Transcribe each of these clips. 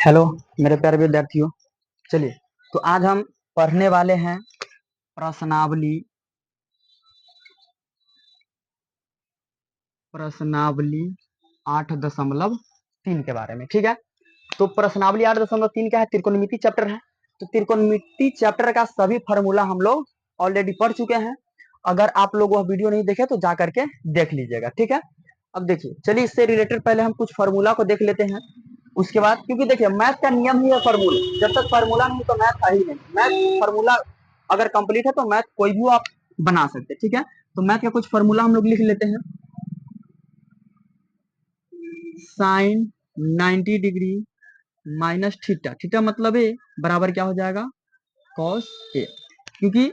Hello मेरे प्यारे विद्यार्थियों। चलिए, तो आज हम पढ़ने वाले हैं प्रश्नावली प्रश्नावली 8.3 के बारे में। ठीक है, तो प्रश्नावली 8.3 क्या है? त्रिकोणमिति चैप्टर है। तो त्रिकोणमिति चैप्टर का सभी फार्मूला हम लोग ऑलरेडी पढ़ चुके हैं। अगर आप लोग वह वीडियो नहीं देखे तो जा करके देख लीजिएगा। ठीक है, अब देखिए, चलिए इससे रिलेटेड पहले हम कुछ फार्मूला को देख लेते हैं। उसके बाद, क्योंकि देखिए मैथ का नियम ही है फार्मूला, जब तक फार्मूला नहीं तो मैथ है ही नहीं। मैथ फार्मूला अगर कंप्लीट है तो मैथ कोई भी आप बना सकते हैं। ठीक है, तो मैथ का कुछ फार्मूला हम लोग लिख लेते हैं। Sine 90 degree minus theta, theta मतलब ए बराबर क्या हो जाएगा? Cos A. क्योंकि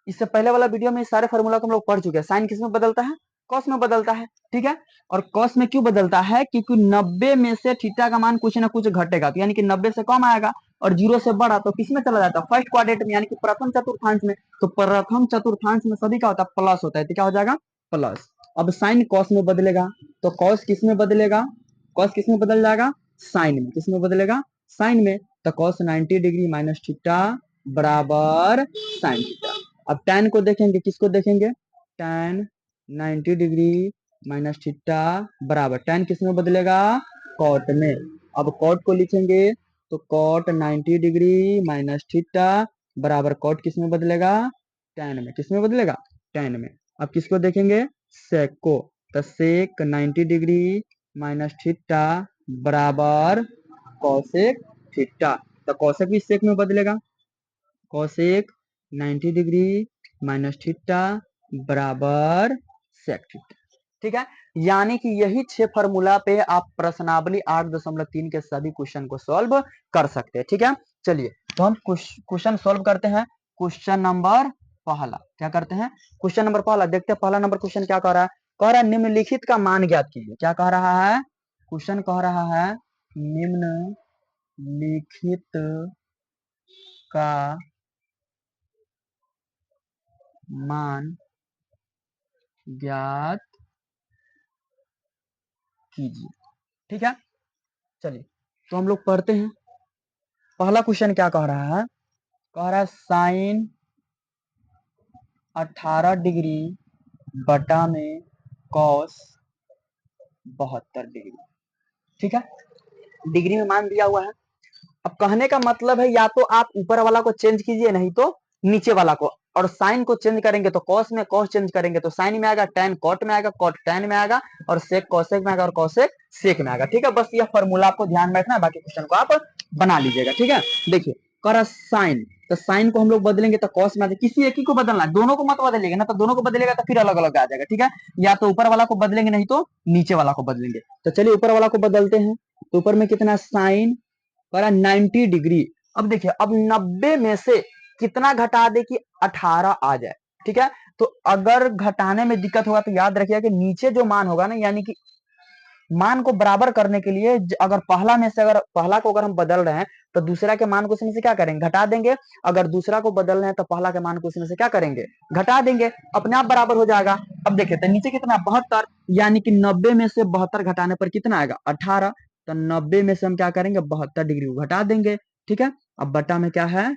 इससे पहले वाला वीडियो में सारे फार्मूला को हम लोग पढ़ चुके हैं। साइन किस में बदलता है? कॉस में बदलता है। ठीक है, और कॉस में क्यों बदलता है? क्योंकि 90 में से थीटा का मान कुछ ना कुछ घटेगा, तो यानी कि 90 से कम आएगा और 0 से बढ़ा तो किस में चला जाता है? फर्स्ट क्वाड्रेंट में, यानी कि प्रथम चतुर्थांश में। तो प्रथम चतुर्थांश में सभी क्या होता है? प्लस होता है। तो क्या हो जाएगा? प्लस। अब साइन कॉस में बदलेगा, तो कॉस किस में बदलेगा? कॉस किस में बदल जाएगा? साइन में। किस में बदलेगा? साइन में। तो कॉस 90 डिग्री माइनस थीटा बराबर साइन थीटा। अब tan को देखेंगे, किसको देखेंगे? tan 90 डिग्री माइनस थीटा बराबर tan किस में बदलेगा? cot में। अब cot को लिखेंगे तो cot 90 डिग्री माइनस थीटा बराबर cot किस में बदलेगा? tan में। किस में बदलेगा? tan में। अब किसको देखेंगे? sec को, तो sec 90 डिग्री माइनस थीटा बराबर cosec थीटा। तो cosec भी sec में बदलेगा, cosec 90 डिग्री माइनस थीटा बराबर sec थीटा। ठीक है, यानी कि यही 6 फार्मूला पे आप प्रश्नावली 8.3 के सभी क्वेश्चन को सॉल्व कर सकते हैं। ठीक है, चलिए तो हम क्वेश्चन सॉल्व करते हैं। क्वेश्चन नंबर पहला क्या करते हैं? क्वेश्चन नंबर पहला देखते हैं। पहला नंबर क्वेश्चन क्या कह रहा है? कह रहा है निम्नलिखित का मान ज्ञात कीजिए। क्या कह रहा है? क्वेश्चन कह रहा है निम्नलिखित का मान ज्ञात कीजिए। ठीक है, चलिए तो हम लोग पढ़ते हैं। पहला क्वेश्चन क्या कह रहा है? कह रहा है साइन 18 डिग्री बटा में कॉस 72 डिग्री। ठीक है, डिग्री में मान दिया हुआ है। अब कहने का मतलब है या तो आप ऊपर वाला को चेंज कीजिए, नहीं तो नीचे वाला को। और साइन को चेंज करेंगे तो कॉस में, कॉस चेंज करेंगे तो साइन में आएगा, टैन कॉट में आएगा, कॉट टैन में आएगा, और सेक कॉसेक में आएगा, और कॉसेक सेक में आएगा। ठीक है, बस यह फॉर्मूला आपको ध्यान में रखना है, बाकी क्वेश्चन को आप बना लीजिएगा। ठीक है, देखिए कर साइन, तो साइन को हम लोग बदलेंगे तो कॉस में आ जाएगा। किसी एक ही को बदलना है, दोनों को मत बदलेगा ना, तो दोनों को बदलेगा तो फिर अलग अलग आ जाएगा। ठीक है, या तो ऊपर वाला को बदलेंगे, नहीं तो नीचे वाला को बदलेंगे। तो चलिए ऊपर वाला को बदलते हैं। तो ऊपर में कितना? Sine 90 degree. अब देखिए, अब 90 में से कितना घटा दे कि 18 आ जाए। ठीक है, तो अगर घटाने में दिक्कत होगा तो याद रखिएगा कि नीचे जो मान होगा ना, यानी कि मान को बराबर करने के लिए अगर पहला में से, अगर पहला को अगर हम बदल रहे हैं तो दूसरा के मान को उसमें से क्या करेंगे? घटा देंगे। अगर दूसरा को बदल रहे हैं तो पहला के मान को उसमें से क्या करेंगे? घटा देंगे, अपने आप बराबर हो जाएगा। अब देखिए तो नीचे कितना? 72, यानी कि 90 में से 72 घटाने पर कितना आएगा? 18। तो 90 में से हम क्या करेंगे? 72 डिग्री को घटा देंगे। ठीक है, अब बटा में क्या है?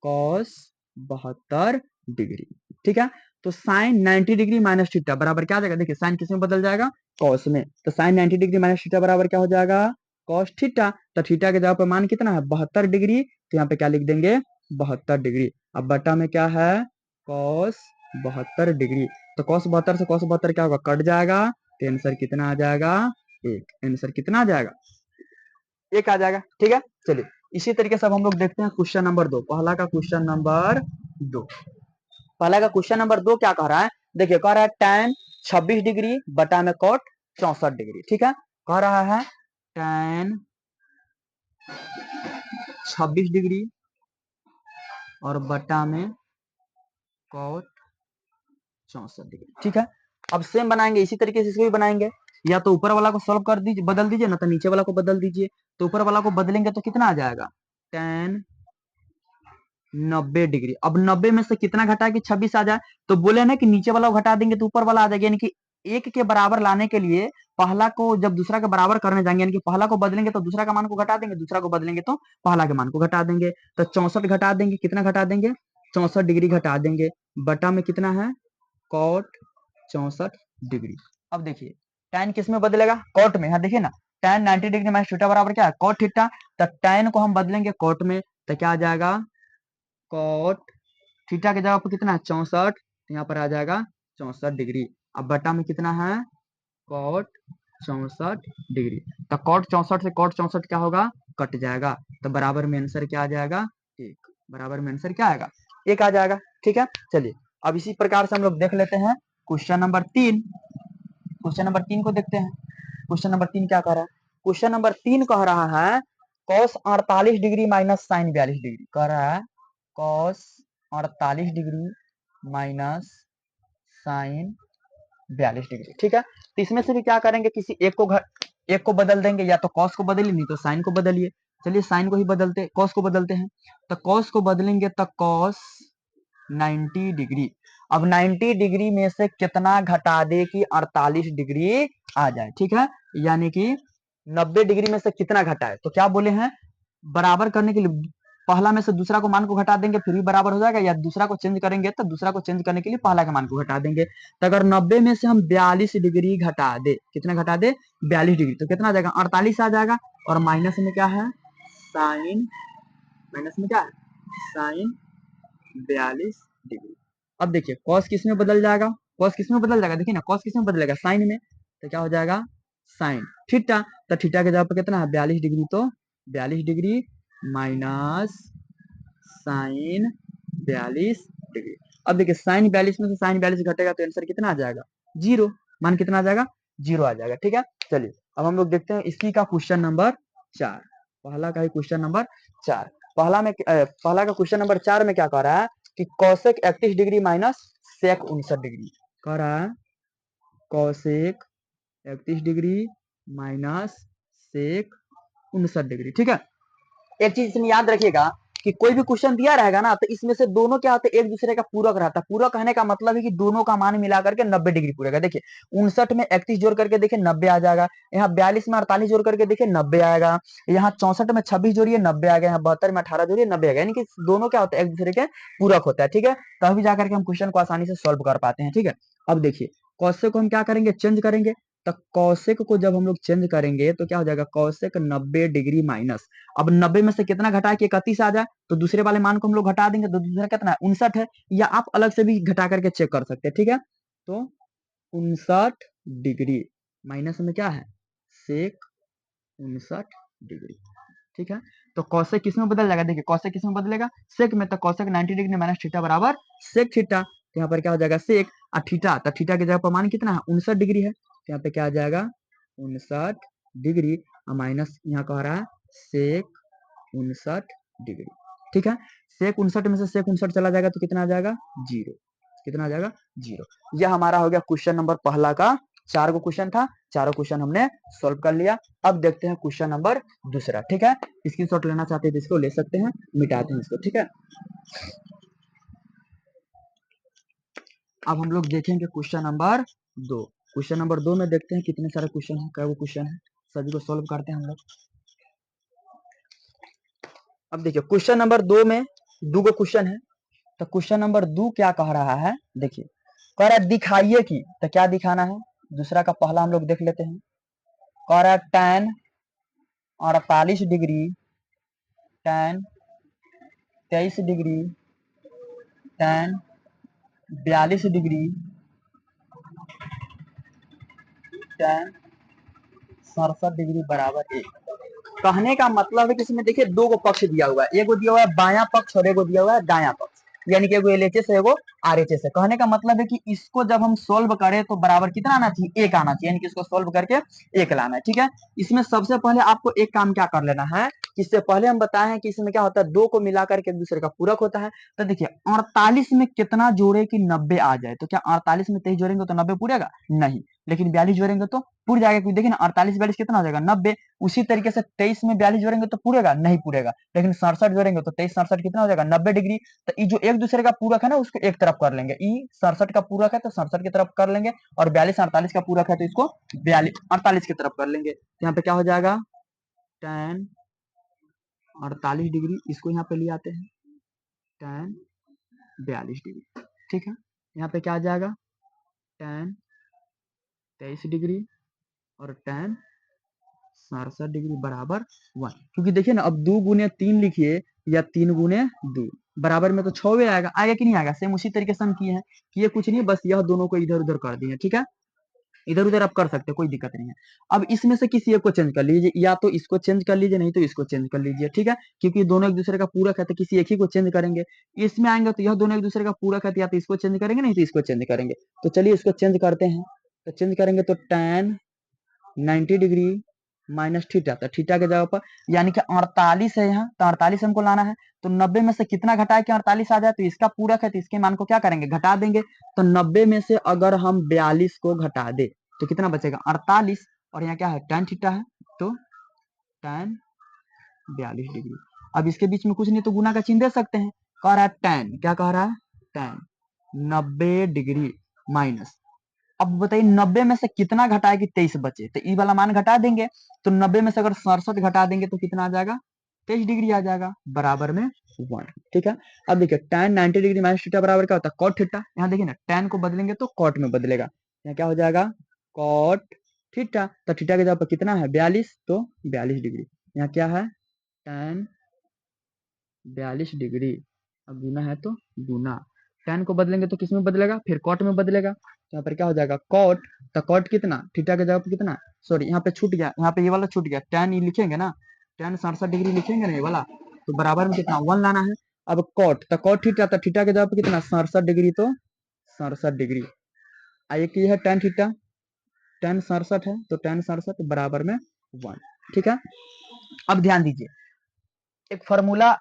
Cos 72 degree. ठीक है, तो साइन 90 डिग्री माइनस थीटा बराबर क्या आ जाएगा? देखिए साइन किस में बदल जाएगा? कॉस में। तो साइन 90 डिग्री माइनस थीटा बराबर क्या हो जाएगा? Cos theta. तो थीटा के जगह पर मान कितना है? 72 डिग्री। तो यहाँ पे क्या लिख देंगे? 72 डिग्री। अब बटा में क्या है? Cos 72 degree. तो कॉस 72 से कॉस 72 क्या होगा? कट जाएगा। तो आंसर कितना आ जाएगा? 1। आंसर कितना आ जाएगा? 1 आ जाएगा। ठीक है, चलिए इसी तरीके से अब हम लोग देखते हैं क्वेश्चन नंबर 2। पहला का क्वेश्चन नंबर 2, पहला का क्वेश्चन नंबर 2 क्या कह रहा है? देखिए कह रहा है tan 26 डिग्री बटा में कॉट 64 डिग्री। ठीक है, कह रहा है tan 26 डिग्री और बटा में कॉट 64 डिग्री। ठीक है, अब सेम बनाएंगे, इसी तरीके से इसको भी बनाएंगे। या तो ऊपर वाला को सॉल्व कर दीजिए, बदल दीजिए, ना तो नीचे वाला को बदल दीजिए। तो ऊपर वाला को बदलेंगे तो कितना आ जाएगा? tan 90 degree. अब 90 में से कितना घटा कि 26 आ जाए? तो बोले ना कि नीचे वाला को घटा देंगे तो ऊपर वाला आ जाएगा, यानी कि 1 के बराबर लाने के लिए पहला को जब दूसरा के बराबर करने जाएंगे, यानी कि पहला को बदलेंगे तो दूसरा का मान को घटा देंगे, दूसरा को बदलेंगे तो पहला के मान को घटा देंगे। तो 64 घटा देंगे, कितना घटा देंगे? 64 डिग्री घटा देंगे। बटा में कितना है? Cot 64 degree. अब देखिए tan किस में बदलेगा? कॉट में। हाँ देखिए ना, tan 90 डिग्री माइनस थीटा बराबर क्या है? Cot theta. तो tan को हम बदलेंगे कॉट में, तो क्या आ जाएगा? कॉट थीटा के जगह पर कितना है? 64, यहाँ पर आ जाएगा 64 डिग्री। अब बटा में कितना है? Cot 64 degree. तो कॉट 64 से कॉट 64 क्या होगा? कट जाएगा। तो बराबर में आंसर क्या आ जाएगा? 1। बराबर में आंसर क्या आएगा? 1 आ जाएगा। ठीक है, चलिए अब इसी प्रकार से हम लोग देख लेते हैं क्वेश्चन नंबर 3। क्वेश्चन नंबर 3 को देखते हैं। क्वेश्चन नंबर 3 क्या कह रहा है? क्वेश्चन नंबर 3 कह रहा है cos 48 degree minus sine 42 degree. कह रहा है cos 48 degree minus sine 42 degree. ठीक है, तो इसमें से भी क्या करेंगे? किसी एक को बदल देंगे, या तो कॉस को बदलिए, नहीं तो साइन को बदलिए। चलिए साइन को ही बदलते, कॉस को बदलते हैं। तो कॉस को बदलेंगे तो कॉस 90 डिग्री। अब 90 डिग्री में से कितना घटा दे कि 48 डिग्री आ जाए? ठीक है, यानी कि 90 डिग्री में से कितना घटाए? तो क्या बोले हैं? बराबर करने के लिए पहला में से दूसरा को मान को घटा देंगे, फिर भी बराबर हो जाएगा, या दूसरा को चेंज करेंगे तो दूसरा को चेंज करने के लिए पहला के मान को घटा देंगे। तो अगर 90 में से हम 42 डिग्री घटा दे, कितना घटा दे? 42 डिग्री, तो कितना आ जाएगा? 48 आ जाएगा। और माइनस में क्या है? साइन, माइनस में क्या है? Sine 42 degree. अब देखिए कॉस किस में बदल जाएगा? कॉस किस में बदल जाएगा? देखिए ना, कॉस किस में बदलेगा? साइन में। तो क्या हो जाएगा? Sine theta. तो थीटा के जगह पर कितना है? 42 डिग्री। तो 42 डिग्री माइनस साइन 42 डिग्री। अब देखिए साइन 42 में से साइन 42 घटेगा तो आंसर कितना आ जाएगा? 0। मान कितना आ जाएगा? 0 आ जाएगा। ठीक है, चलिए अब हम लोग देखते हैं इसी का क्वेश्चन नंबर 4। पहला का ही क्वेश्चन नंबर 4। पहला का क्वेश्चन नंबर 4 में क्या कह रहा है कि cosec 31 degree minus sec 59 degree. कह रहा है cosec 31 degree minus sec 59 degree. ठीक है, एक चीज इसमें याद रखिएगा कि कोई भी क्वेश्चन दिया रहेगा ना, तो इसमें से दोनों क्या होते हैं? एक दूसरे का पूरक रहता है। पूरक कहने का मतलब है कि दोनों का मान मिला करके 90 डिग्री पूरेगा। देखिए 59 में 31 जोड़ करके देखिए 90 आ जाएगा। यहाँ 42 में 48 जोड़ करके देखिए 90 आएगा। यहाँ 64 में 26 जोड़िए 90 आ गया। यहाँ 72 में 18 जोड़िए 90 आ गया। यानी कि दोनों क्या होता है? एक दूसरे के पूरक होता है। ठीक है, तभी जाकर के हम क्वेश्चन को आसानी से सोल्व कर पाते हैं। ठीक है, अब देखिए कौशे को हम क्या करेंगे? चेंज करेंगे। तो कौशिक को जब हम लोग चेंज करेंगे तो क्या हो जाएगा? कौशिक 90 डिग्री माइनस, अब 90 में से कितना घटा के 31 आ जाए तो दूसरे वाले मान को हम लोग घटा देंगे। तो दूसरा कितना है? 59 है। या आप अलग से भी घटा करके चेक कर सकते हैं। ठीक है, तो 59 डिग्री माइनस में क्या है? सेक 59 डिग्री। ठीक है, तो कौशिक किस में बदल जाएगा? देखिए कौशिक किस में बदलेगा? सेक में। तो कौशिक 90 डिग्री माइनस थीटा बराबर सेक थीटा। तो यहाँ पर क्या हो जाएगा? सेक और थीटा, तो थीटा की जगह पर मान कितना है? 59 डिग्री है। तो यहाँ पे क्या आ जाएगा? 59 डिग्री और माइनस यहाँ कह रहा है सेक 59 डिग्री। ठीक है, सेक 59 में से सेक 59 चला जाएगा तो कितना आ जाएगा? 0। कितना आ जाएगा? 0। यह हमारा हो गया क्वेश्चन नंबर पहला का। 4 को क्वेश्चन था, चारों क्वेश्चन हमने सॉल्व कर लिया। अब देखते हैं क्वेश्चन नंबर दूसरा। ठीक है, स्क्रीनशॉट लेना चाहते हैं तो इसको ले सकते हैं, मिटाते हैं इसको। ठीक है, अब हम लोग देखेंगे क्वेश्चन नंबर 2। क्वेश्चन नंबर 2 में देखते हैं कितने सारे क्वेश्चन है, क्या वो क्वेश्चन है, सभी को सॉल्व करते हैं हम लोग। अब देखिए क्वेश्चन नंबर 2 में 2 गो क्वेश्चन है। तो क्वेश्चन नंबर 2 क्या कह रहा है? देखिए कह रहा है दिखाइए कि, तो क्या दिखाना है? दूसरा का पहला हम लोग देख लेते हैं। कह रहा है tan 48 degree, tan 23 degree, tan 42 degree, tan 67 degree बराबर 1। कहने का मतलब है कि इसमें देखिए 2 गो पक्ष दिया हुआ है। एगो दिया हुआ है बायां पक्ष और एगो दिया हुआ है दायां पक्ष, यानी कि एगो एलएचएस है एगो आरएचएस है। कहने का मतलब है कि इसको जब हम सोल्व करें तो बराबर कितना आना चाहिए? 1 आना चाहिए, यानी कि इसको सोल्व करके 1 लाना है। ठीक है, इसमें सबसे पहले आपको एक काम क्या कर लेना है, इससे पहले हम बताए हैं कि इसमें क्या होता है? 2 को मिलाकर के एक दूसरे का पूरक होता है। तो देखिए 48 में कितना जोड़े कि 90 आ जाए? तो क्या 48 में 23 जोड़ेंगे तो 90 पूरेगा? नहीं। लेकिन 42 जोड़ेंगे तो पूर जाएगा, क्योंकि देखिए ना 48 42 कितना हो जाएगा 90। उसी तरीके से 23 में 42 जोड़ेंगे तो पूरेगा नहीं पूरेगा, लेकिन 67 जोड़ेंगे तो 23 67 कितना हो जाएगा 90 डिग्री। तो ये जो एक दूसरे का पूरक है ना उसको एक तरफ कर लेंगे, ई 67 का पूरक है तो 67 की तरफ कर लेंगे, और 42 48 का पूरक है तो इसको 42 48 की तरफ कर लेंगे। तो यहाँ पे क्या हो जाएगा tan 48 डिग्री, इसको यहाँ पे ले आते हैं tan 42 डिग्री, ठीक है। यहाँ पे क्या आ जाएगा tan 23 डिग्री और tan 67 डिग्री बराबर 1, क्योंकि देखिए ना अब 2 गुने 3 लिखिए या 3 गुने 2 बराबर में तो 6 आएगा, आएगा कि नहीं आएगा। सेम उसी तरीके से हम किए हैं कि ये कुछ नहीं, बस यह दोनों को इधर उधर कर दिए, ठीक है। इधर उधर आप कर सकते हो, कोई दिक्कत नहीं है। अब इसमें से किसी एक को चेंज कर लीजिए, या तो इसको चेंज कर लीजिए नहीं तो इसको चेंज कर लीजिए, ठीक है, क्योंकि दोनों एक दूसरे का पूरक है तो किसी एक ही को चेंज करेंगे। इसमें आएंगे तो यह दोनों एक दूसरे का पूरक है तो या तो इसको चेंज करेंगे नहीं तो इसको चेंज करेंगे। तो चलिए इसको चेंज करते हैं। तो चेंज करेंगे तो tan 90 डिग्री माइनस थीटा, तो थीटा के जगह पर यानी कि 48 है यहाँ, तो 48 हमको लाना है। तो 90 में से कितना घटाए कि 48 आ जाए, तो इसका पूरक है तो इसके मान को क्या करेंगे घटा देंगे। तो 90 में से अगर हम 42 को घटा दे तो कितना बचेगा 48, और यहाँ क्या है tan थीटा है तो tan 42 डिग्री। अब इसके बीच में कुछ नहीं तो गुना का चिन्ह दे सकते हैं। कह रहा है tan, क्या कह रहा है tan 90 डिग्री माइनस, अब बताइए 90 में से कितना घटाए कि 23 बचे, तो ई वाला मान घटा देंगे। तो 90 में से अगर 67 घटा देंगे तो कितना आ जाएगा 23 डिग्री आ जाएगा बराबर में 1, ठीक है। अब देखिए tan 90 डिग्री माइनस थीटा बराबर क्या होता है cot थीटा। यहाँ देखिए ना tan को बदलेंगे तो cot में बदलेगा, यहाँ क्या हो जाएगा cot थीटा। तो थीटा के जगह पर कितना है 42, तो 42 डिग्री। यहाँ क्या है tan 42 डिग्री, अब गुना है तो गुना, tan को बदलेंगे तो किस में बदलेगा फिर cot में बदलेगा। तो यहाँ पर क्या हो जाएगा cot, तो cot कितना थीटा के जगह पर कितना, सॉरी यहाँ पे छूट गया, यहाँ पे ये वाला छूट गया, tan ये लिखेंगे ना tan 67 डिग्री लिखेंगे ना ये वाला, तो बराबर में कितना 1 लाना है। अब cot, तो cot थीटा, तो थीटा के जगह पर कितना 67 डिग्री, तो 67 डिग्री। एक ये है tan थीटा, tan 67 है तो tan 67 बराबर में 1, ठीक है। अब ध्यान दीजिए एक फॉर्मूला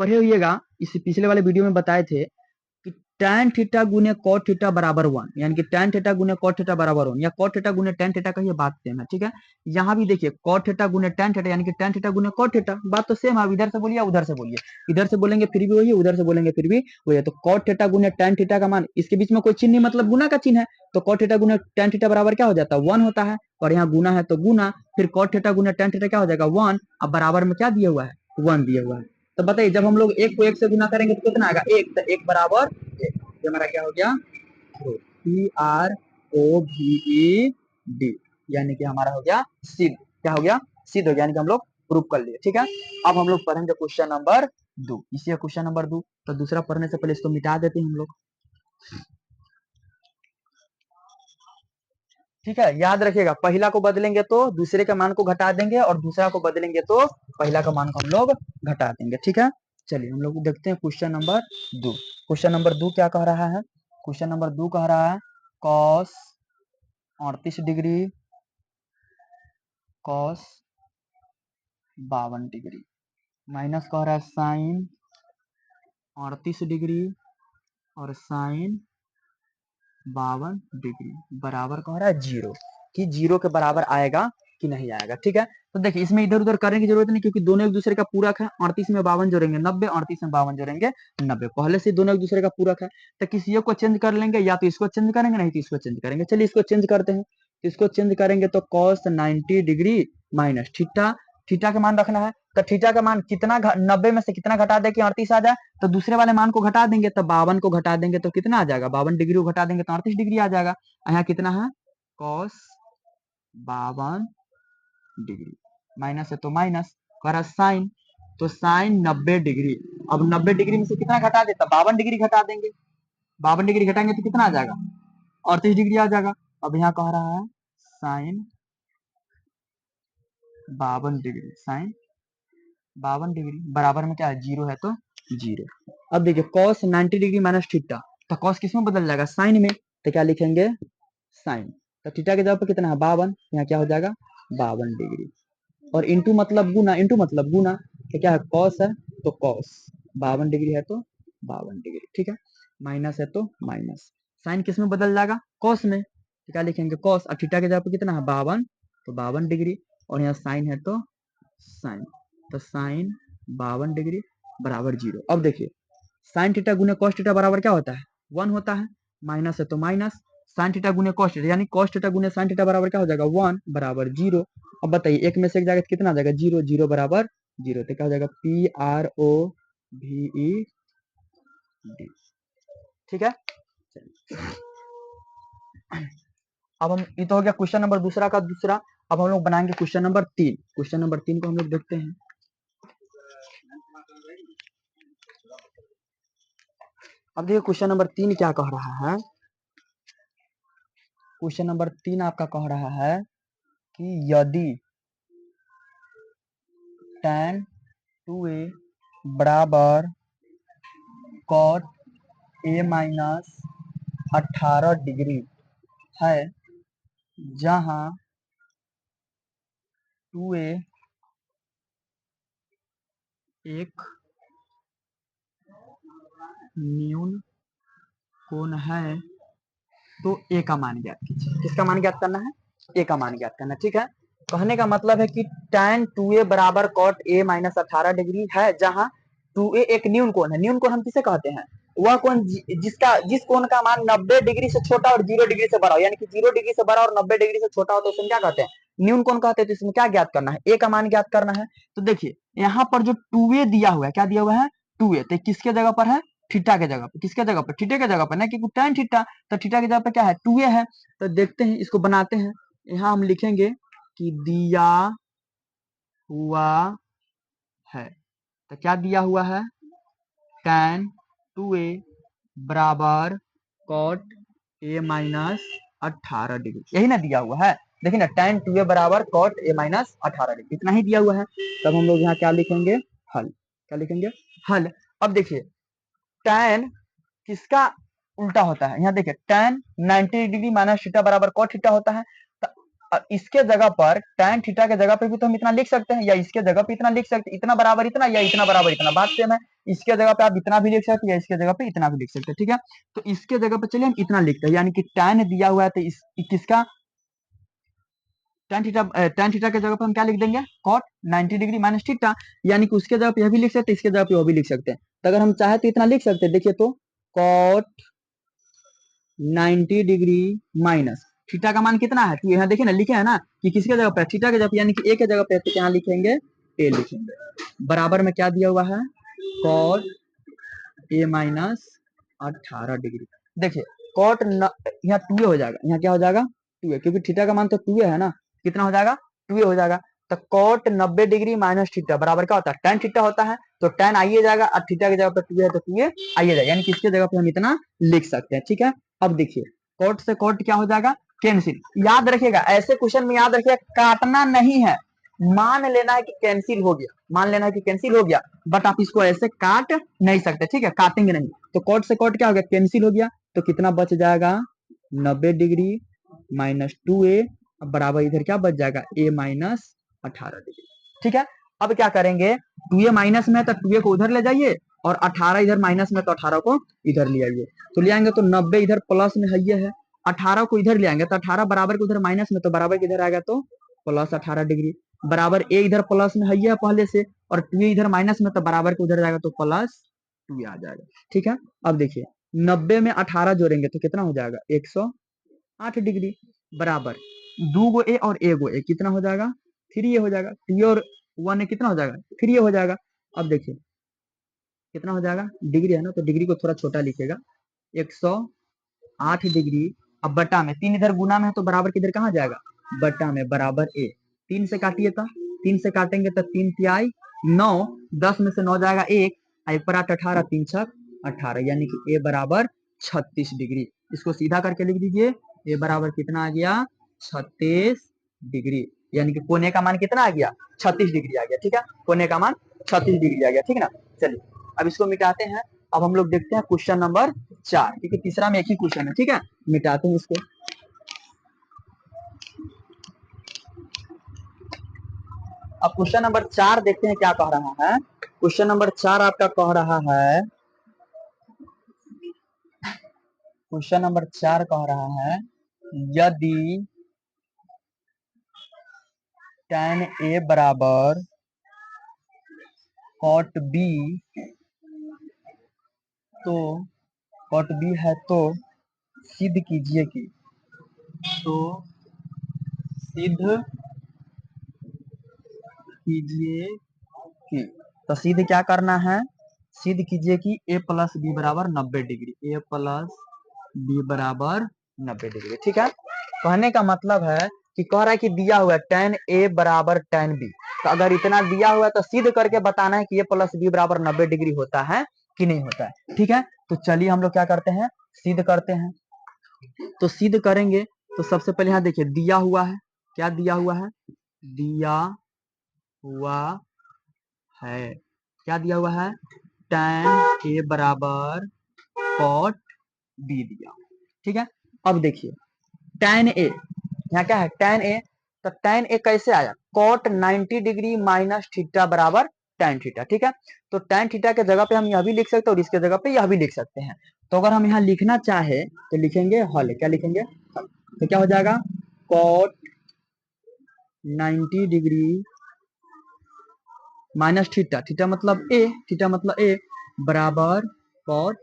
पढ़े होइएगा, इस पिछले वाले वीडियो में बताए थे कि tan थीटा गुने cot थीटा बराबर 1, यानी कि tan थीटा गुने cot थीटा बराबर 1, या cot थीटा गुने tan थीटा का ये बात सेम है, ठीक है। यहाँ भी देखिए cot थीटा गुने tan थीटा यानी कि tan थीटा गुने cot थीटा, बात तो सेम है। इधर से बोलिए उधर से बोलिए, इधर से बोलेंगे फिर भी वही, उधर से बोलेंगे फिर भी वही। तो cot थीटा गुने tan थीटा का मान, इसके बीच में कोई चिन्ह नहीं मतलब गुना का चिन्ह है, तो cot थीटा गुने tan थीटा बराबर क्या हो जाता है 1 होता है, और यहाँ गुना है तो गुना, फिर cot थीटा गुने tan थीटा क्या हो जाएगा 1, अब बराबर में क्या दिया हुआ है 1 दिया हुआ है। तो बताइए जब हम लोग एक को एक से गुना करेंगे तो कितना आएगा 1, तो 1 बराबर 1, ये हमारा क्या हो गया PROVED, यानी कि हमारा हो गया सिद्ध, क्या हो गया सिद्ध हो गया, यानी कि हम लोग प्रूव कर लिए, ठीक है। अब हम लोग पढ़ेंगे क्वेश्चन नंबर 2, इसी क्वेश्चन नंबर 2। तो दूसरा पढ़ने से पहले इसको मिटा देते हैं हम लोग, ठीक है। याद रखिएगा पहला को बदलेंगे तो दूसरे के मान को घटा देंगे, और दूसरा को बदलेंगे तो पहला का मान को हम लोग घटा देंगे, ठीक है। चलिए हम लोग देखते हैं क्वेश्चन नंबर 2। क्वेश्चन नंबर 2 क्या कह रहा है, क्वेश्चन नंबर 2 कह रहा है cos 38 degree cos 52 degree minus कह रहा है साइन 38 डिग्री और साइन 52 डिग्री बराबर कह रहा है 0, कि 0 के बराबर आएगा कि नहीं आएगा, ठीक है। तो देखिए इसमें इधर उधर करने की जरूरत नहीं, क्योंकि दोनों एक दूसरे का पूरक है। 38 में 52 जोड़ेंगे 90, 38 में 52 जोड़ेंगे 90, पहले से दोनों एक दूसरे का पूरक है। तो किसी एक को चेंज कर लेंगे, या तो इसको चेंज करेंगे नहीं तो इसको चेंज करेंगे। चलिए इसको चेंज करते हैं, इसको चेंज करेंगे तो cos 90 degree minus theta, theta का मान रखना है। तो थीटा का मान कितना 90 में से कितना घटा दे कि 38 आ जाए, तो दूसरे वाले मान को घटा देंगे, तो 52 को घटा देंगे तो कितना आ जाएगा 52 डिग्री को घटा देंगे तो 38 डिग्री आ जाएगा। यहाँ कितना है cos 52 डिग्री माइनस है तो माइनस कर साइन, तो साइन 90 डिग्री, अब 90 डिग्री में से कितना घटा देता 52 डिग्री घटा देंगे, 52 डिग्री घटाएंगे तो कितना आ जाएगा 38 डिग्री आ जाएगा। अब यहाँ कह रहा है साइन 52 डिग्री, साइन 52 डिग्री बराबर में क्या है 0 है तो 0। अब देखिए cos 90 डिग्री माइनस थीटा, तो cos किस में बदल जाएगा साइन में, तो क्या लिखेंगे साइन, तो थीटा के जगह पर कितना है 52, यहाँ क्या हो जाएगा 52 डिग्री, और इंटू मतलब गुना, इंटू मतलब गुना, तो क्या है cos है तो cos 52 डिग्री है तो 52 डिग्री, ठीक है। माइनस है तो माइनस, साइन किस में बदल जाएगा cos में, क्या लिखेंगे कॉस, और थीटा के जगह पे कितना है 52, तो 52 डिग्री, और यहाँ साइन है तो साइन, तो साइन 52 डिग्री बराबर 0। अब देखिए साइन थीटा गुने कॉस थीटा बराबर क्या होता है 1 होता है, माइनस है तो माइनस, साइन थीटा गुने कॉस थीटा यानी कॉस थीटा गुने साइन थीटा बराबर क्या हो जाएगा 1 बराबर 0। अब बताइए एक में से एक जाएगा तो कितना आ जाएगा 0, 0 बराबर 0, तो क्या हो जाएगा PROVED। ठीक है, अब हम ये तो हो गया क्वेश्चन नंबर दूसरा का दूसरा। अब हम लोग बनाएंगे क्वेश्चन नंबर 3। क्वेश्चन नंबर 3 को हम लोग देखते हैं। अब देखिए क्वेश्चन नंबर 3 क्या कह रहा है। क्वेश्चन नंबर 3 आपका कह रहा है कि यदि tan 2a बराबर cot a माइनस 18 डिग्री है, जहां 2a एक न्यून कोण है, तो ए का मान ज्ञात कीजिए। किसका मान ज्ञात करना है, ए का मान ज्ञात करना। ठीक है, कहने का मतलब है कि tan 2a बराबर cot a माइनस 18 डिग्री है, जहां 2a एक न्यून कोण है। न्यून कोण हम किसे कहते हैं, वह कोण जिस कोण का मान 90 डिग्री से छोटा और 0 डिग्री से बड़ा हो, यानी कि 0 डिग्री से बड़ा और 90 डिग्री से छोटा हो, तो उसमें क्या कहते हैं न्यून कोण कहते हैं। तो इसमें क्या ज्ञात करना है, ए का मान ज्ञात करना है। तो देखिए यहाँ पर जो 2a दिया हुआ है, क्या दिया हुआ है 2a, तो किसके जगह पर है थीटा के जगह पर, किसके जगह पर थीटा के जगह पर ना, क्योंकि tan थीटा, तो थीटा की जगह पे क्या है 2a है। तो देखते हैं इसको बनाते हैं। यहाँ हम लिखेंगे कि दिया हुआ है, तो क्या दिया हुआ है tan 2a बराबर cot a माइनस 18 डिग्री, यही ना दिया हुआ है। देखिए ना tan 2a बराबर cot a माइनस 18 डिग्री, इतना ही दिया हुआ है। तब हम लोग यहाँ क्या लिखेंगे हल, क्या लिखेंगे हल। अब देखिए tan किसका उल्टा होता है, यहाँ देखिए tan 90 डिग्री माइनस थीटा बराबर cot थीटा होता है। तो इसके जगह पर tan थीटा के जगह पे भी तो हम इतना लिख सकते हैं, या इसके जगह पे इतना लिख सकते हैं, इतना बराबर इतना या इतना बराबर इतना, बात सेम है। इसके जगह पे आप इतना भी लिख सकते हैं, या इसके जगह पे इतना भी लिख सकते हैं। ठीक है, तो इसके जगह पे चलिए हम इतना लिखते हैं, यानी कि tan दिया हुआ है, तो किसका tan थीटा के जगह पे हम क्या लिख देंगे cot 90 डिग्री माइनस थीटा, यानी कि उसके जगह पे यह भी लिख सकते हैं, इसके जगह पे वो भी लिख सकते हैं। तो अगर हम चाहे तो इतना लिख सकते हैं, देखिए तो cot 90 डिग्री माइनस थीटा का मान कितना है, तो यहाँ देखिए ना लिखे है ना कि किसके जगह पे थीटा के जगह पे, यानी कि ए के जगह पे, तो यहाँ लिखेंगे ए लिखेंगे, बराबर में क्या दिया हुआ है cot a माइनस 18 डिग्री। देखिए cot यहाँ 2a हो जाएगा, यहाँ क्या हो जाएगा 2a, क्योंकि थीटा का मान तो 2a है ना, कितना हो जाएगा 2a हो जाएगा। तो cot 90 डिग्री माइनस थीटा बराबर क्या होता है tan थीटा होता है, तो tan आइए जाएगा, और थीटा की जगह पे 2a है तो 2a आइए जाएगा, यानी कि इसके जगह पे हम इतना लिख सकते हैं। ठीक है, अब देखिए cot से cot क्या हो जाएगा कैंसिल। याद रखिएगा ऐसे क्वेश्चन में, याद रखिएगा काटना नहीं है, मान लेना है कि कैंसिल हो गया, मान लेना है कि कैंसिल हो गया, बट आप इसको ऐसे काट नहीं सकते। ठीक है, काटेंगे नहीं। तो कॉट से कॉट क्या हो गया कैंसिल हो गया, तो कितना बच जाएगा 90 डिग्री माइनस 2a बराबर इधर क्या बच जाएगा a माइनस 18 डिग्री। ठीक है, अब क्या करेंगे 2a माइनस में, तो 2a को उधर ले जाइए, और 18 इधर माइनस में, तो 18 को इधर ले आइए। तो ले आएंगे तो 90 इधर प्लस में है, 18 को इधर ले आएंगे, तो 18 बराबर को उधर माइनस में, तो बराबर किधर आएगा तो प्लस 18 डिग्री, बराबर ए इधर प्लस में है पहले से, और 2 इधर माइनस में, तो बराबर के उधर जाएगा तो प्लस 2 आ जाएगा। ठीक है, अब देखिए 90 में 18 जोड़ेंगे तो कितना हो जाएगा 108 डिग्री, बराबर 2 गो ए और ए गो ए कितना हो जाएगा 3 हो जाएगा, 2 और 1 कितना हो जाएगा 3 हो जाएगा। अब देखिए कितना हो जाएगा डिग्री है ना, तो डिग्री को थोड़ा छोटा लिखेगा 108 डिग्री। अब बटा में 3 इधर गुना में है, तो बराबर किधर कहाँ जाएगा बटा में, बराबर ए 3 से काटिए, तो 3 से काटेंगे तो 3 तिहाई 9, 10 में से 9 जाएगा 1, पर 8 18 3 छक 18, यानी कि ए बराबर 36 डिग्री। इसको सीधा करके लिख दीजिए, ए बराबर कितना आ गया 36 डिग्री, यानी कि कोने का मान कितना आ गया 36 डिग्री आ गया। ठीक है, कोने का मान 36 डिग्री आ गया। ठीक है ना, चलिए अब इसको मिटाते हैं। अब हम लोग देखते हैं क्वेश्चन नंबर 4, क्योंकि तीसरा में एक ही क्वेश्चन है। ठीक है, मिटाते हैं इसको। अब क्वेश्चन नंबर 4 देखते हैं क्या कह रहा है। क्वेश्चन नंबर 4 आपका कह रहा है, क्वेश्चन नंबर 4 कह रहा है यदि tan A बराबर cot B, तो cot B है तो सिद्ध कीजिए कि, तो सिद्ध कीजिए कि, तो सिद्ध क्या करना है, सिद्ध कीजिए कि a प्लस बी बराबर 90 डिग्री, a प्लस बी बराबर 90 डिग्री। ठीक है, कहने का मतलब है कि कह रहा है कि दिया हुआ है tan a बराबर tan b, तो अगर इतना दिया हुआ है तो सिद्ध करके बताना है कि a प्लस बी बराबर 90 डिग्री होता है कि नहीं होता है। ठीक है, तो चलिए हम लोग क्या करते हैं, सिद्ध करते हैं। तो सिद्ध करेंगे तो सबसे पहले यहाँ देखिए दिया हुआ है, क्या दिया हुआ है, दिया हुआ है, क्या दिया हुआ है, tan a बराबर cot b दिया। ठीक है, अब देखिए tan a, यहाँ क्या है tan a, तो tan a कैसे आया, cot 90 डिग्री माइनस थीटा बराबर tan थीटा। ठीक है, तो tan थीटा के जगह पे हम यह भी लिख सकते हैं और इसके जगह पे यह भी लिख सकते हैं। तो अगर हम यहाँ लिखना चाहे तो लिखेंगे हल, क्या लिखेंगे, तो क्या हो जाएगा, cot 90 degree minus theta, theta मतलब ए, थीटा मतलब ए बराबर cot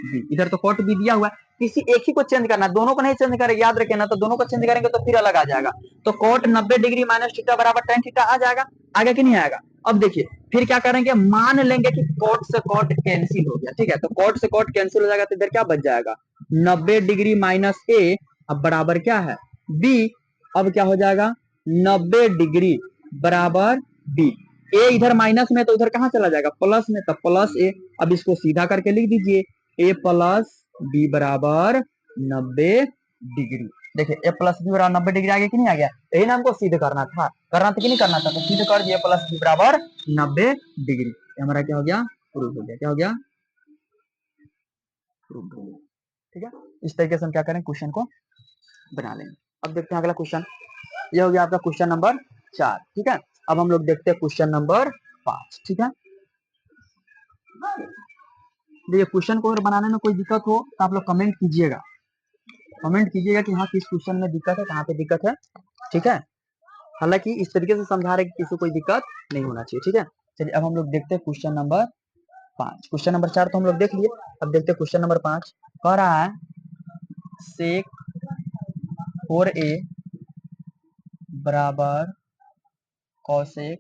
b। इधर तो cot b दिया हुआ है, किसी एक ही को चेंज करना, दोनों को नहीं चेंज करेंगे, याद रखें ना, तो दोनों को चेंज करेंगे तो फिर अलग आ जाएगा। तो cot 90 डिग्री माइनस थीटा बराबर tan थीटा आ जाएगा, आगे कि नहीं आएगा। अब देखिए फिर क्या करेंगे, मान लेंगे कि cot से cot कैंसिल हो गया। ठीक है, तो cot से cot कैंसिल हो जाएगा तो इधर क्या बच जाएगा, 90 डिग्री माइनस ए, अब बराबर क्या है b, अब क्या हो जाएगा 90 डिग्री बराबर b, ए इधर माइनस में तो उधर कहां चला जाएगा प्लस में, तो प्लस ए। अब इसको सीधा करके लिख दीजिए, ए प्लस बी बराबर 90 डिग्री। देखिए ए प्लस बी बराबर 90 डिग्री आ गया कि नहीं आ गया, यही ना हमको सिद्ध करना था, कि नहीं करना था, तो सिद्ध कर दिए प्लस बी बराबर 90 डिग्री, हमारा क्या हो गया, प्रूफ हो गया, क्या हो गया, प्रूफ हो गया। ठीक है, इस तरीके से हम क्या करें, क्वेश्चन को बना लेंगे। अब देखते हैं अगला क्वेश्चन, ये हो गया आपका क्वेश्चन नंबर 4। ठीक है, अब हम लोग देखते हैं क्वेश्चन नंबर 5। ठीक है, देखिए क्वेश्चन को अगर बनाने में कोई दिक्कत हो तो आप लोग कमेंट कीजिएगा, कमेंट कीजिएगा कि हाँ किस क्वेश्चन में दिक्कत है, कहाँ पे दिक्कत है। ठीक है, हालांकि इस तरीके से समझा रहे कि किसी को कोई दिक्कत नहीं होना चाहिए। ठीक है, चलिए अब हम लोग देखते हैं क्वेश्चन नंबर 5। क्वेश्चन नंबर 4 तो हम लोग देख लिए, अब देखते हैं क्वेश्चन नंबर 5। कह रहा है सेक 4a बराबर कॉसेक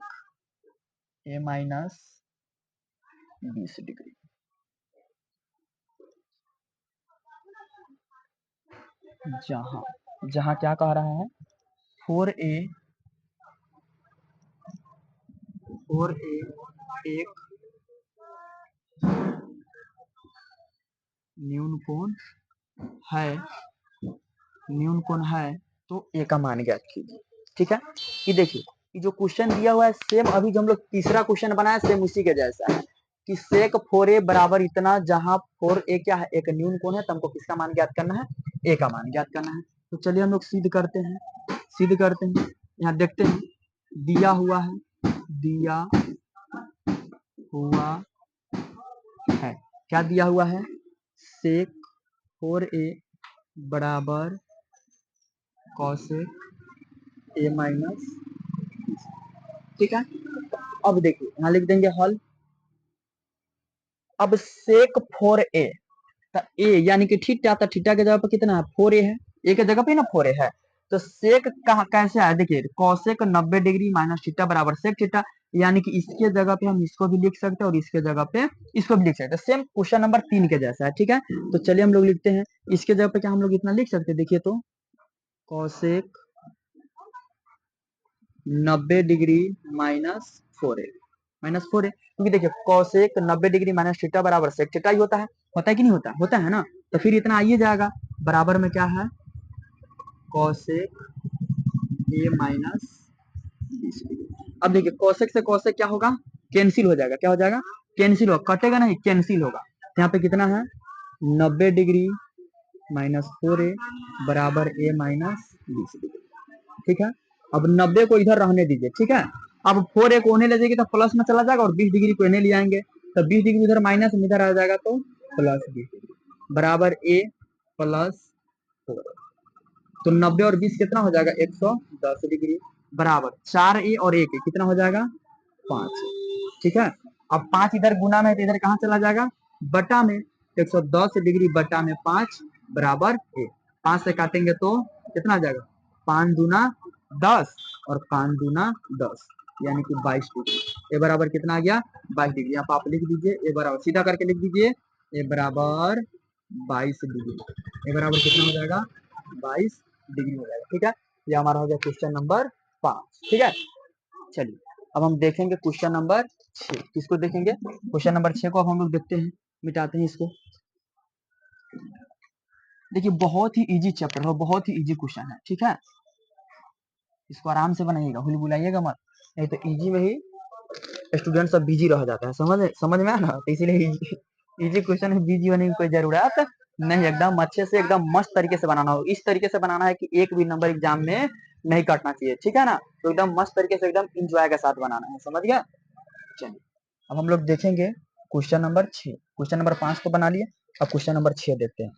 a माइनस 20 डिग्री। जहां जहां क्या कह रहा है, 4a एक न्यून कोण है, न्यून कोण है, तो ए का मान ज्ञात कीजिए। ठीक है, कि देखिए कि जो क्वेश्चन दिया हुआ है सेम अभी जो हम लोग तीसरा क्वेश्चन बनाया सेम उसी के जैसा है, कि सेक 4a बराबर इतना, जहां 4a क्या है, एक न्यून कोण है, तो हमको किसका मान ज्ञात करना है, ए का मान ज्ञात करना है। तो चलिए हम लोग सिद्ध करते हैं, सिद्ध करते हैं। यहाँ देखते हैं दिया हुआ है, दिया हुआ है, क्या दिया हुआ है, सेक 4a बराबर कॉसेक ए माइनस। ठीक है, अब देखिए यहाँ लिख देंगे हल। अब सेक 4a, ए यानी कि थीटा, तो थीटा के जगह पर कितना है 4a है, ए के जगह पे ना 4a है, तो सेक कहाँ कैसे आया, देखिए कॉसेक 90 डिग्री माइनस थीटा बराबर सेक थीटा, यानी कि इसके जगह पे हम इसको भी लिख सकते हैं और इसके जगह पे इसको भी लिख सकते हैं, सेम क्वेश्चन नंबर 3 के जैसा है। ठीक है, तो चलिए हम लोग लिखते हैं, इसके जगह पे क्या हम लोग इतना लिख सकते हैं, देखिए तो cosec 90 degree minus 4a, minus 4a, क्योंकि देखिए कॉसेक 90 डिग्री माइनस थीटा बराबर सेक थीटा ही होता है कि नहीं होता, होता है ना, तो फिर इतना आइए जाएगा, बराबर में क्या है कॉसेक ए माइनस 20 डिग्री। अब देखिए कॉसेक से कॉसेक क्या होगा, कैंसिल हो जाएगा, क्या हो जाएगा, कैंसिल होगा, कटेगा नहीं, कैंसिल होगा। यहाँ पे कितना है 90 डिग्री माइनस 4a बराबर ए माइनस 20 डिग्री। ठीक है, अब 90 को इधर रहने दीजिए। ठीक है, अब 4a को होने ले जाएगी तो प्लस में चला जाएगा और 20 डिग्री को इन्हें ले आएंगे, तो 20 डिग्री इधर माइनस में इधर आ जाएगा, तो प्लस 20 डिग्री बराबर ए प्लस 4। तो 90 और 20 कितना हो जाएगा 110 डिग्री बराबर 4a और 1a कितना हो जाएगा 5। ठीक है, अब 5 इधर गुना में है तो इधर कहाँ चला जाएगा बटा में, 110 डिग्री बटा में 5 बराबर a। 5 से काटेंगे तो कितना आ जाएगा 5 दूना 10 और 5 दूना 10 यानी कि 22 डिग्री। ए बराबर कितना आ गया 22 डिग्री। आप लिख दीजिए ए बराबर, सीधा करके लिख दीजिए ए बराबर 22 डिग्री। ए बराबर कितना हो जाएगा 22 डिग्री हो जाएगा। ठीक है, ये हमारा हो गया क्वेश्चन नंबर 5। ठीक है, चलिए अब हम देखेंगे क्वेश्चन नंबर 6। किसको देखेंगे क्वेश्चन नंबर 6 को अब हम लोग देखते हैं, मिटाते हैं इसको। देखिए बहुत ही इजी चैप्टर है, बहुत ही इजी क्वेश्चन है। ठीक है, इसको आराम से बनाइएगा, हुल बुलाइएगा मत, नहीं तो इजी में ही स्टूडेंट सब बिजी रह जाता है। समझ में आया ना, तो इसीलिए इजी क्वेश्चन में बिजी होने की कोई जरूरत नहीं, एकदम अच्छे से एकदम मस्त तरीके से बनाना हो। इस तरीके से बनाना है कि एक भी नंबर एग्जाम में नहीं कटना चाहिए। ठीक है ना, तो एकदम मस्त तरीके से एकदम इंजॉय के साथ बनाना है, समझ गया। चलिए अब हम लोग देखेंगे क्वेश्चन नंबर 6। क्वेश्चन नंबर 5 तो बना लिए, अब क्वेश्चन नंबर 6 देखते हैं।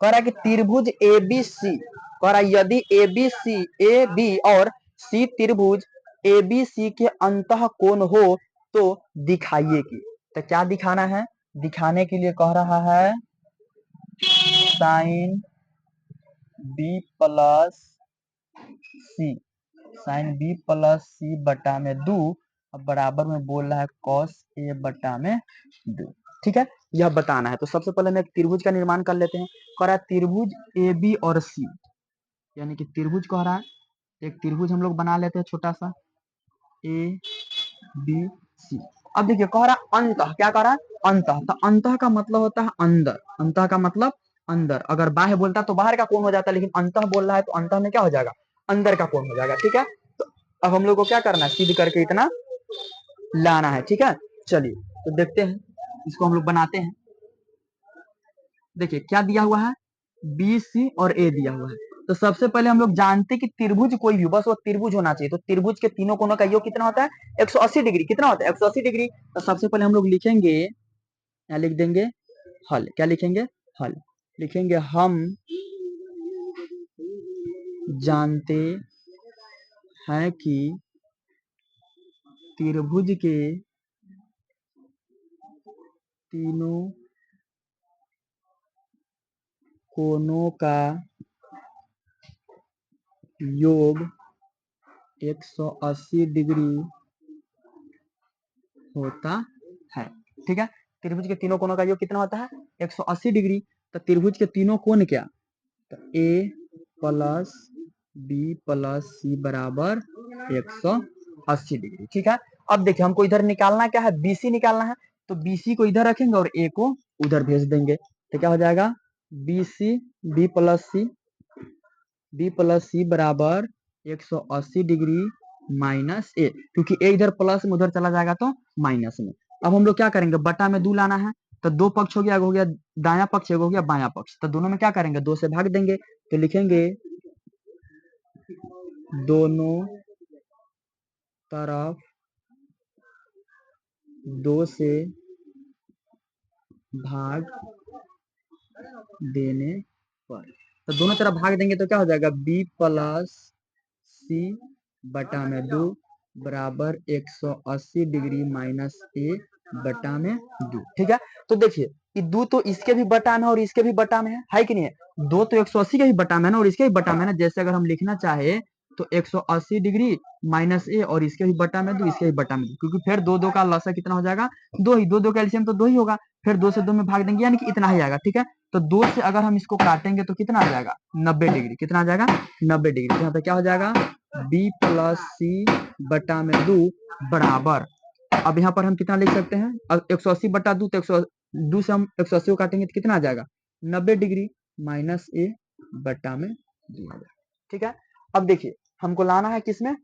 कह रहा है कि त्रिभुज ए बी सी, कह रहा है यदि ए बी और सी त्रिभुज ए बी सी के अंतः कोण हो तो दिखाइए कि। तो क्या दिखाना है, दिखाने के लिए कह रहा है साइन बी प्लस सी, साइन बी प्लस सी बटा में 2 अब बराबर में बोल रहा है कॉस ए बटा में 2। ठीक है, यह बताना है। तो सबसे पहले हम एक त्रिभुज का निर्माण कर लेते हैं। कह रहा है त्रिभुज ए बी और सी, यानी कि त्रिभुज कह रहा है, एक त्रिभुज हम लोग बना लेते हैं छोटा सा ए बी सी। अब देखिए कह रहा है अंतः, क्या कह रहा है अंतः, तो अंतः का मतलब होता है अंदर, अंतः का मतलब अंदर। अगर बाह्य बोलता तो बाहर का कोण हो जाता है, लेकिन अंतः बोल रहा है तो अंतः में क्या हो जाएगा अंदर का कोण हो जाएगा। ठीक है, तो अब हम लोग को क्या करना है सिद्ध करके इतना लाना है। ठीक है, चलिए तो देखते हैं, इसको हम लोग बनाते हैं। देखिए क्या दिया हुआ है बी सी और ए दिया हुआ है। तो सबसे पहले हम लोग जानते हैं कि त्रिभुज कोई भी बस वो त्रिभुज होना चाहिए। तो त्रिभुज के तीनों कोनों का योग कितना होता है 180 डिग्री। कितना होता है 180 डिग्री। तो सबसे पहले हम लोग लिखेंगे, क्या लिख देंगे हल, क्या लिखेंगे हल, लिखेंगे हम जानते हैं कि त्रिभुज के तीनों कोनों का योग 180 डिग्री होता है। ठीक है, त्रिभुज के तीनों कोनों का योग कितना होता है 180 डिग्री। तो त्रिभुज के तीनों कोण क्या, तो ए प्लस बी प्लस सी बराबर 180 डिग्री। ठीक है, अब देखिए हमको इधर निकालना क्या है बीसी निकालना है। तो बीसी को इधर रखेंगे और ए को उधर भेज देंगे। तो क्या हो जाएगा बी सी बी प्लस सी बराबर 180 डिग्री माइनस ए, क्योंकि ए इधर प्लस में उधर चला जाएगा तो माइनस में। अब हम लोग क्या करेंगे बटा में 2 लाना है, तो 2 पक्ष हो गया दाया पक्ष, हो गया बाया पक्ष। तो दोनों में क्या करेंगे 2 से भाग देंगे। तो लिखेंगे दोनों तरफ 2 से भाग देने पर, तो दोनों तरफ भाग देंगे तो क्या हो जाएगा बी प्लस सी बटा में 2 बराबर 180 डिग्री माइनस ए बटा में 2। ठीक है, तो देखिए ये 2 तो इसके भी बटा में और इसके भी बटा में है कि नहीं है। 2 तो 180 के भी बटा में है ना और इसके भी बटा में है ना। जैसे अगर हम लिखना चाहे तो 180 डिग्री माइनस ए और इसके भी बटा में 2 इसके भी बटा में 2, क्योंकि फिर 2 का लसा कितना हो जाएगा 2 ही, 2 का एलसीएम तो 2 ही होगा। फिर 2 से 2 में भाग देंगे यानी कि इतना ही आएगा। ठीक है, तो 2 से अगर हम इसको काटेंगे तो कितना आ जाएगा 90 डिग्री। कितना आ जाएगा 90 डिग्री। तो यहाँ पे क्या हो जाएगा बी प्लस सी बटा में 2 बराबर, अब यहाँ पर हम कितना लिख सकते हैं 180 बटा 2, तो 2 से हम 180 को काटेंगे तो कितना आ जाएगा 90 डिग्री माइनस ए बटा में 2। ठीक है, अब देखिए हमको लाना है किसमें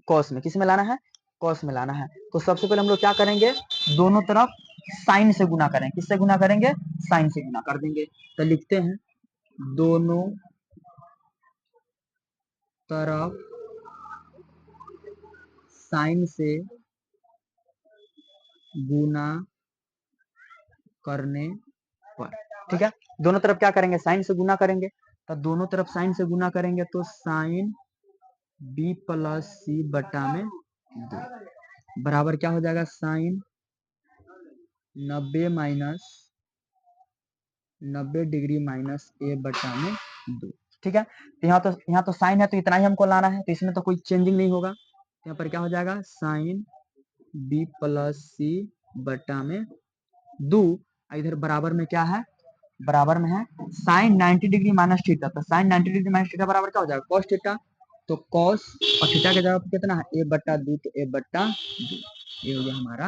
कॉस में, किसमें लाना है कॉस में लाना है। तो सबसे पहले हम लोग क्या करेंगे दोनों तरफ साइन से गुना करेंगे। किससे गुना करेंगे साइन से गुना कर देंगे। तो लिखते हैं दोनों तरफ साइन से गुना करने पर। ठीक है, दोनों तरफ क्या करेंगे साइन से गुना करेंगे। तो दोनों तरफ साइन से गुना करेंगे तो साइन बी प्लस सी बटा में 2 बराबर क्या हो जाएगा, साइन 90 डिग्री माइनस ए बटा में 2। ठीक है, तो यहाँ तो साइन है तो इतना ही हमको लाना है, तो इसमें तो कोई चेंजिंग नहीं होगा। यहाँ पर क्या हो जाएगा, साइन बी प्लस सी बटा में 2। इधर बराबर में क्या है, बराबर में है साइन 90 डिग्री माइनस थीटा, तो साइन 90 डिग्री माइनस थीटा बराबर क्या हो जाएगा, कॉस थीटा। तो कॉस और थीटा के जगह पर कितना है, ए बटा 2, तो ए बटा 2 ये हो गया हमारा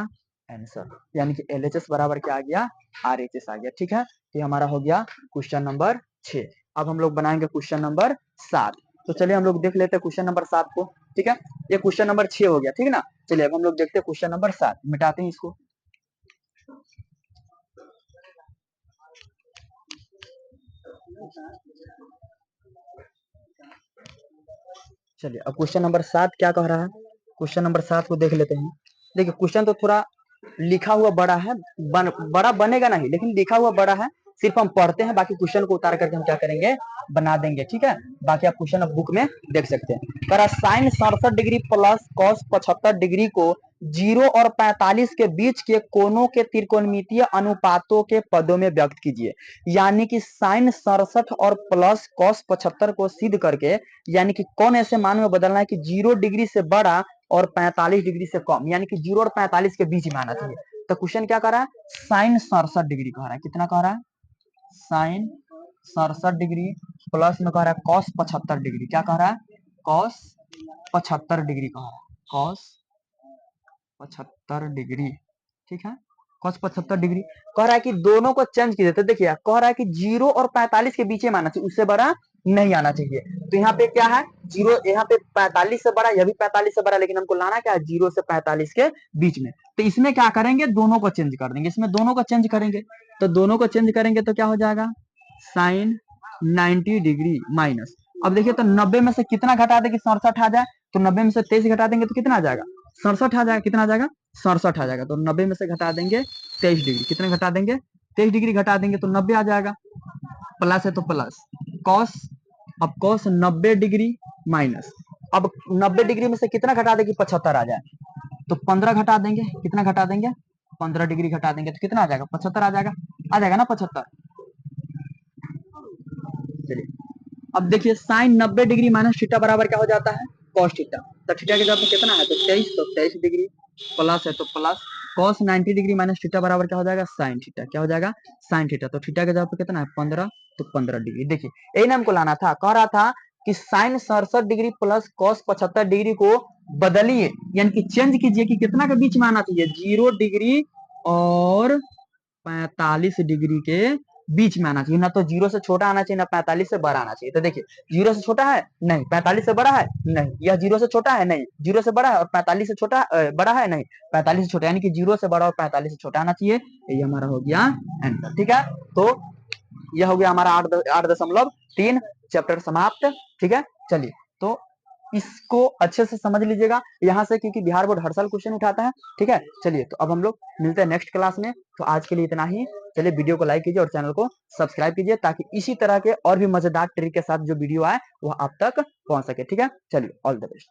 आंसर। यानी कि एलएचएस बराबर क्या आ गया, आरएचएस आ गया। ठीक है, तो हमारा हो गया क्वेश्चन नंबर 6। अब हम लोग बनाएंगे क्वेश्चन नंबर 7। तो चलिए हम लोग देख लेते हैं क्वेश्चन नंबर 7 को। ठीक है, ये क्वेश्चन नंबर 6 हो गया। ठीक है ना, चलिए अब हम लोग देखते हैं क्वेश्चन नंबर 7, मिटाते हैं इसको। चलिए अब क्वेश्चन नंबर 7 क्या कह रहा है, क्वेश्चन नंबर 7 को देख लेते हैं। देखिए क्वेश्चन तो थोड़ा लिखा हुआ बड़ा है, बड़ा बनेगा नहीं, लेकिन लिखा हुआ बड़ा है। सिर्फ हम पढ़ते हैं, बाकी क्वेश्चन को उतार करके हम क्या करेंगे, बना देंगे। ठीक है, बाकी आप क्वेश्चन अब बुक में देख सकते हैं। कह रहा sine 67 degree plus cos 75 degree को 0 और 45 के बीच के कोणों के त्रिकोणमितीय अनुपातों के पदों में व्यक्त कीजिए। यानी कि साइन 67 और प्लस कॉस 75 को सिद्ध करके, यानी कि कौन ऐसे मान में बदलना है कि 0 डिग्री से बड़ा और 45 डिग्री से कम, यानी कि 0 और 45 के बीच में आना चाहिए। तो क्वेश्चन क्या कर रहा है, साइन 67 डिग्री कह रहा है, कितना कह रहा है, साइन 67 डिग्री प्लस में कह रहा है कॉस 75 डिग्री, क्या कह रहा है, कॉस 75 डिग्री कह रहा है, कॉस 75 डिग्री। ठीक है, कॉस 75 डिग्री कह रहा है कि दोनों को चेंज कीजिए। तो देखिए कह रहा है कि 0 और 45 के बीच में आना चाहिए, उससे बड़ा नहीं आना चाहिए। तो यहाँ पे क्या है, 0, यहाँ पे 45 से बड़ा, यह भी 45 से बड़ा, लेकिन हमको लाना क्या है, 0 से 45 के बीच में। तो इसमें क्या करेंगे, दोनों को चेंज कर देंगे, इसमें दोनों को चेंज करेंगे। तो दोनों को चेंज करेंगे तो क्या हो जाएगा, साइन 90 डिग्री माइनस, अब देखिए तो 90 में से कितना घटा दे कि 67 आ जाए, तो 90 में से 23 घटा देंगे तो कितना आ जाएगा, 67 आ जाएगा। कितना आ जाएगा, 67 आ जाएगा। तो 90 में से घटा देंगे 23 डिग्री, कितने घटा देंगे, 23 डिग्री घटा देंगे तो 90 आ जाएगा। प्लस है तो प्लस कॉस, अब कॉस 90 डिग्री माइनस, अब 90 डिग्री में से कितना घटा देंगे, 75 आ जाए, तो 15 घटा देंगे, कितना घटा देंगे, 15 डिग्री घटा देंगे तो कितना आ जाएगा, 75 आ जाएगा ना 75। चलिए अब देखिए साइन 90 डिग्री माइनस थीटा बराबर क्या हो जाता है, कॉस थीटा। तो थीटा के जगह पे कितना है, तो 23, तो 23 डिग्री, प्लस है तो plus cos 90 degree minus theta बराबर क्या हो जाएगा, साइन थीटा, क्या हो जाएगा, साइन थीटा। तो थीटा के जगह पे कितना है 15, तो 15 डिग्री। देखिए यही नाम को लाना था, कह रहा था कि sine 67 degree plus cos 75 degree को बदलिए, यानी कि चेंज कीजिए कि कितना के बीच में आना चाहिए, 0 डिग्री और 45 डिग्री के बीच में आना चाहिए। ना तो 0 से छोटा आना चाहिए, ना 45 से बड़ा आना चाहिए। तो देखिए 0 से छोटा है नहीं, 45 से बड़ा है नहीं, यह 0 से छोटा है नहीं, 0 से बड़ा है, और 45 से छोटा बड़ा है नहीं, 45 से छोटा, यानी कि 0 से बड़ा और 45 से छोटा आना चाहिए। ये हमारा हो गया आंसर। ठीक है, तो यह हो गया हमारा 8.3 चैप्टर समाप्त। ठीक है, चलिए तो इसको अच्छे से समझ लीजिएगा यहाँ से, क्योंकि बिहार बोर्ड हर साल क्वेश्चन उठाता है। ठीक है, चलिए तो अब हम लोग मिलते हैं नेक्स्ट क्लास में। तो आज के लिए इतना ही। चलिए वीडियो को लाइक कीजिए और चैनल को सब्सक्राइब कीजिए, ताकि इसी तरह के और भी मजेदार ट्रिक के साथ जो वीडियो आए वो आप तक पहुंच सके। ठीक है, चलिए ऑल द बेस्ट।